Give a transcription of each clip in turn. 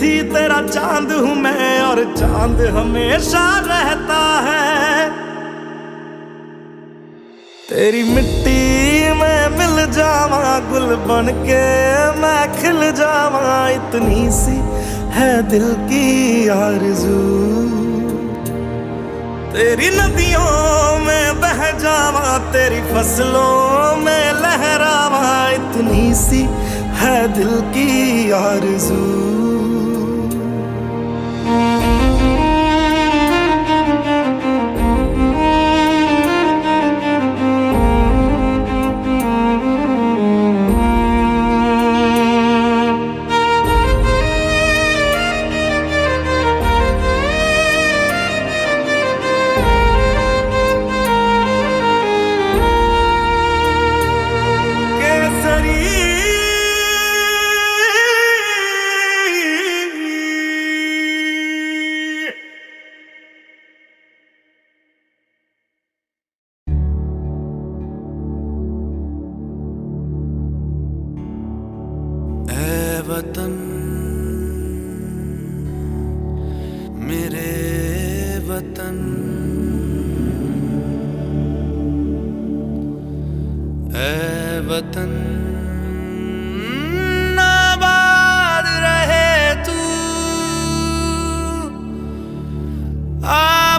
भी तेरा चांद हूँ मैं, और चांद हमेशा रहता है। तेरी मिट्टी में मिल जावा, गुल बन के मैं खिल जावा, इतनी सी है दिल की आरज़ू। तेरी नदियों में बह जावा, तेरी फसलों में लहरावा, इतनी सी है दिल की आरज़ू। वतन मेरे वतन, ऐ वतन आबाद रहे तू, आबाद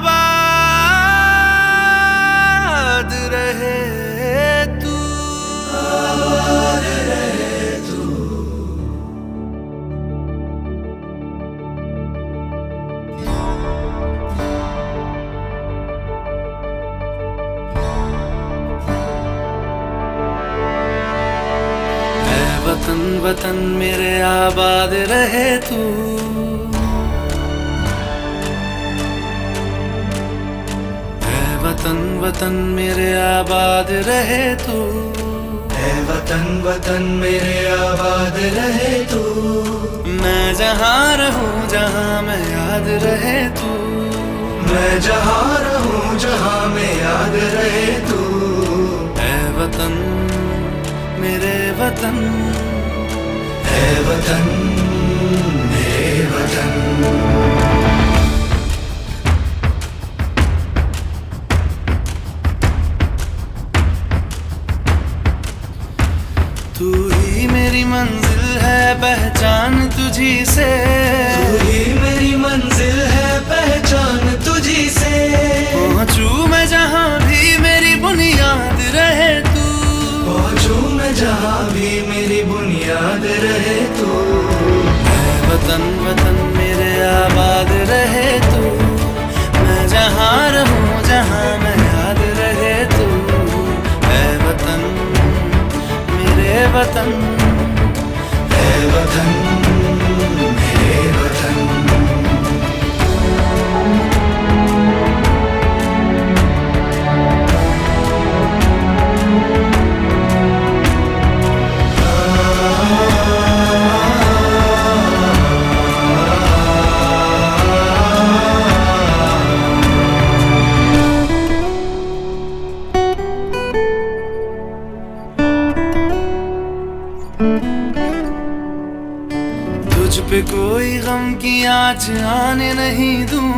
रहे तू, आबाद रहे तू। वतन वतन मेरे आबाद रहे तू, ऐ वतन वतन मेरे आबाद रहे तू, ऐ वतन वतन मेरे आबाद रहे तू। मैं जहाँ रहूँ जहाँ मैं याद रहे तू, मैं जहाँ रहूँ जहाँ मैं याद रहे तू। ऐ वतन मेरे वतन, ऐ वतन मेरे वतन। तू ही मेरी मंजिल है पहचान तुझी से, तू ही मेरी मंजिल है पहचान तुझी से। पहुँचूं मैं जहाँ भी मेरी बुनियाद रहे तू, पहुँचूं मैं जहाँ भी मेरी बुनियाद रहे तू। ऐ वतन वतन मेरे आबाद रहे तू, मैं जहाँ रहूँ जहाँ मैं याद रहे तू। ऐ वतन मेरे वतन, ऐ वतन मेरे वतन। तुझ पे कोई गम की आँच आने नहीं दूं,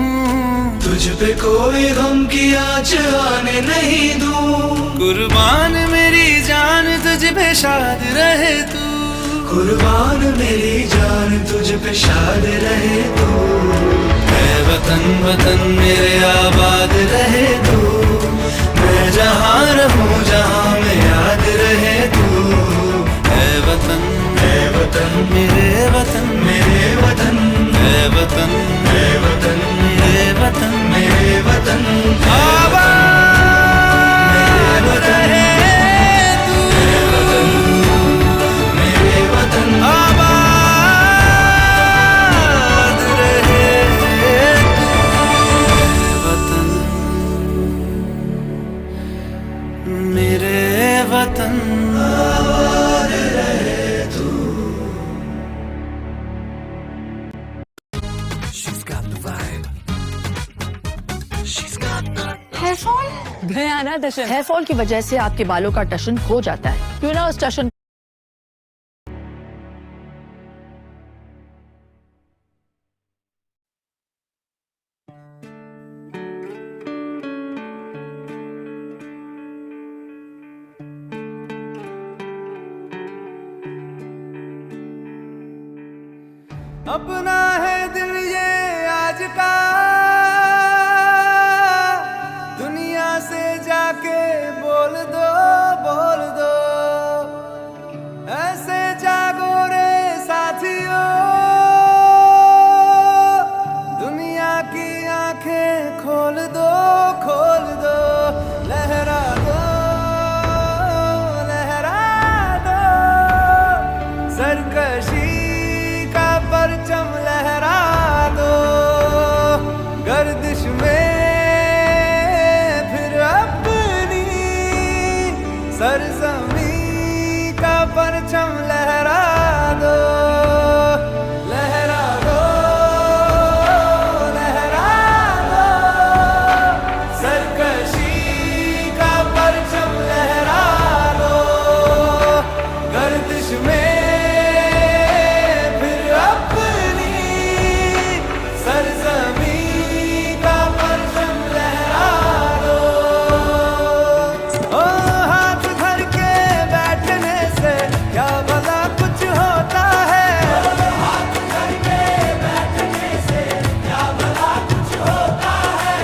तुझ पे कोई गम की आँच आने नहीं दूं। कुर्बान मेरी जान तुझ पे शाद रहे तू, कुर्बान मेरी जान तुझ पे शाद रहे तू। ऐ वतन वतन मेरे आबाद रहे तू, मैं जहाँ रहूँ जहाँ मैं याद रहे तू। ऐ वतन, ऐ वतन मेरे वतन, मेरे वतन। ऐ वतन, ऐ वतन मेरे वतन, मेरे वतन। आबाद रहे तू, ऐ वतन मेरे वतन। आबाद रहे तू, वतन मेरे वतन। आबाद रहे तू। हेयर फॉल गया ना टशन। हेयर फॉल की वजह से आपके बालों का टशन हो जाता है। क्यों ना उस टशन अपना है दिल ये आज का, दुनिया से जाके बोल दो, बोल दो। ऐसे जागो रे साथियों, दुनिया की आंखें खोल दो, खोल दो। लहरा दो, लहरा दो, सरकशी का परचम लहरा दो। गर्दिश में फिर अपनी सरजमी का परचम लहरा दो, लहरा दो, लहरा दो। सरकशी का परचम लहरा दो। गर्दिश में फिर अपनी सरजमी का परचम लहरा दो। ओ हाथ धर के बैठने से क्या भला कुछ होता है। हाथ धर के बैठने से क्या भला कुछ होता है।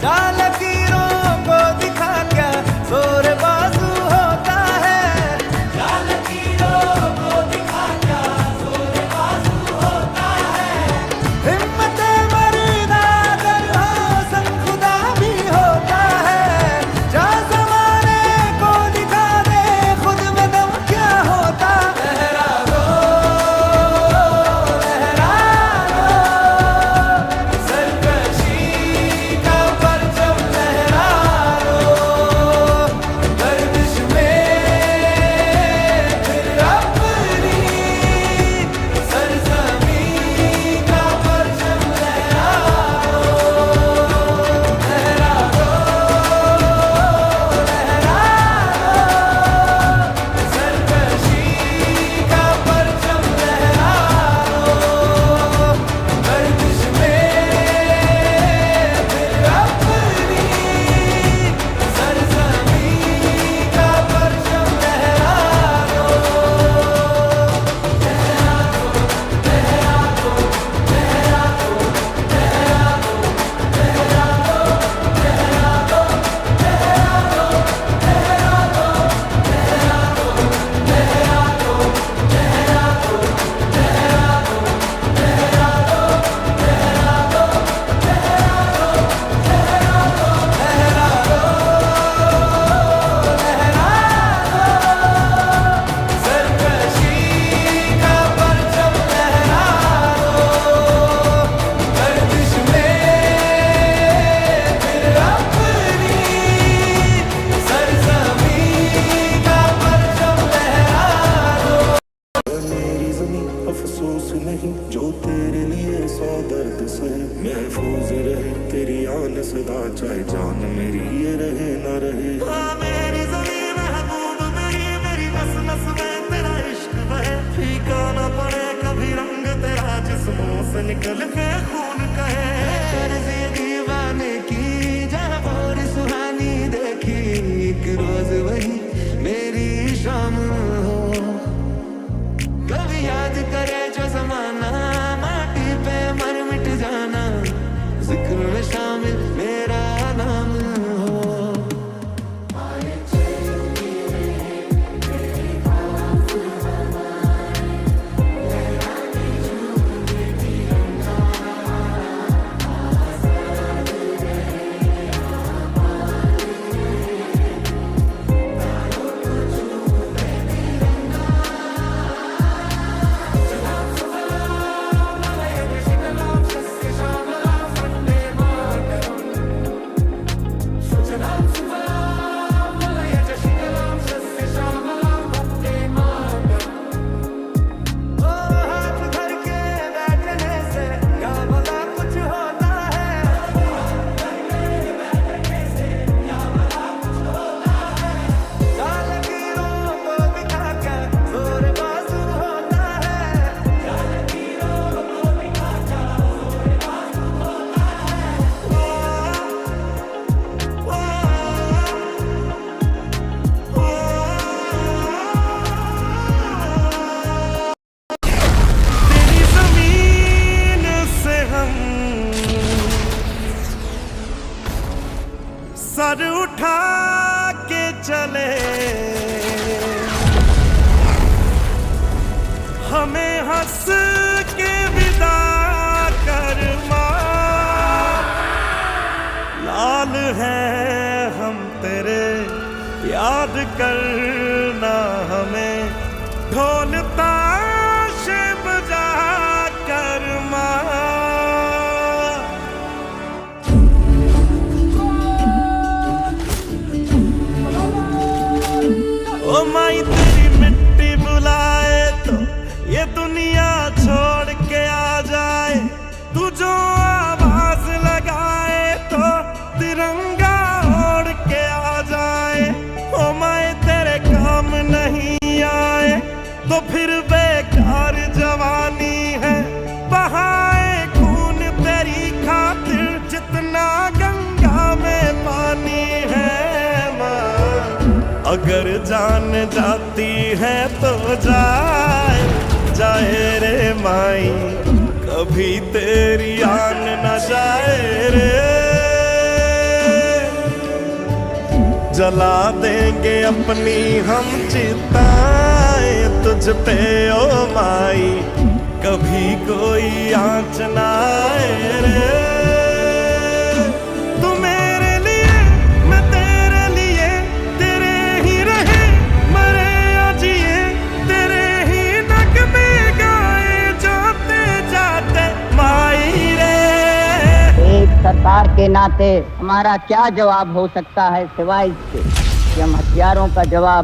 जा लकीरों को दिखा क्या जोर बाजू होता है। जा लकीरों को दिखा क्या जोर बाजू होता है। हिम्मत मर्दा अगर हो संग खुदा भी होता है। जा ज़माने को दिखा दे खुद में दम क्या होता। लहरा दो, लहरा दो, सरकशी का परचम लहरा दो। गर्दिश में फिर अपनी सरजमी का परचम लहरा दो, लहरा दो, लहरा दो, सरकशी का परचम लहरा दो। गर्दिश में फिर अपनी सरजमी का परचम लहरा सरकशी का परचम लहरा दो। गर्दिश में फिर अपनी सरजमी का परचम लहरा दो। मेरी ज़मीं अफसोस नहीं जो तेरे लिए सौ दर्द सहे। महफूज रहे तेरी आन सदा चाहे जान मेरी ये रहे ना रहे। मेरी ज़मीं महबूब मेरी नस नस में तेरा इश्क बहे। फीका ना पड़े कभी रंग तेरा जिस्मों से निकल के खून कहे। अर्ज़ी दीवाने की जहाँ और सुहानी देखी एक रोज वही मेरी शाम हो। कभी याद करे जो ज़माना माटी पे मर मिट जाना। जिक्र में शामिल मेरा नाम हो। हमें हंस के विदा कर माँ। लाल है हम तेरे, याद करना हमें, ढोल ताशे बजा कर माँ। ओ माई तेरी मिट्टी बुलाए तो ये दुनिया छोड़ के आ जाए, तू जो आवाज लगाए तो तिरंगा ओढ़ के आ जाए। ओ माई तेरे काम नहीं आए तो फिर बेकार जवानी है, बहाए खून तेरी खातिर जितना गंगा में पानी है माँ। अगर जान जाती है तो जाए जाए रे माई, कभी तेरी आन न जाए रे। जला देंगे अपनी हम चिताएं तुझ पे ओ माई, कभी कोई आँच ना आए रे। तू मेरे लिए मैं तेरे लिए, तेरे ही रहे मरे या जिए, तेरे ही नगमे गाए जाते जाते माई रे। एक सरकार के नाते हमारा क्या जवाब हो सकता है सिवाय इसके कि हम हथियारों का जवाब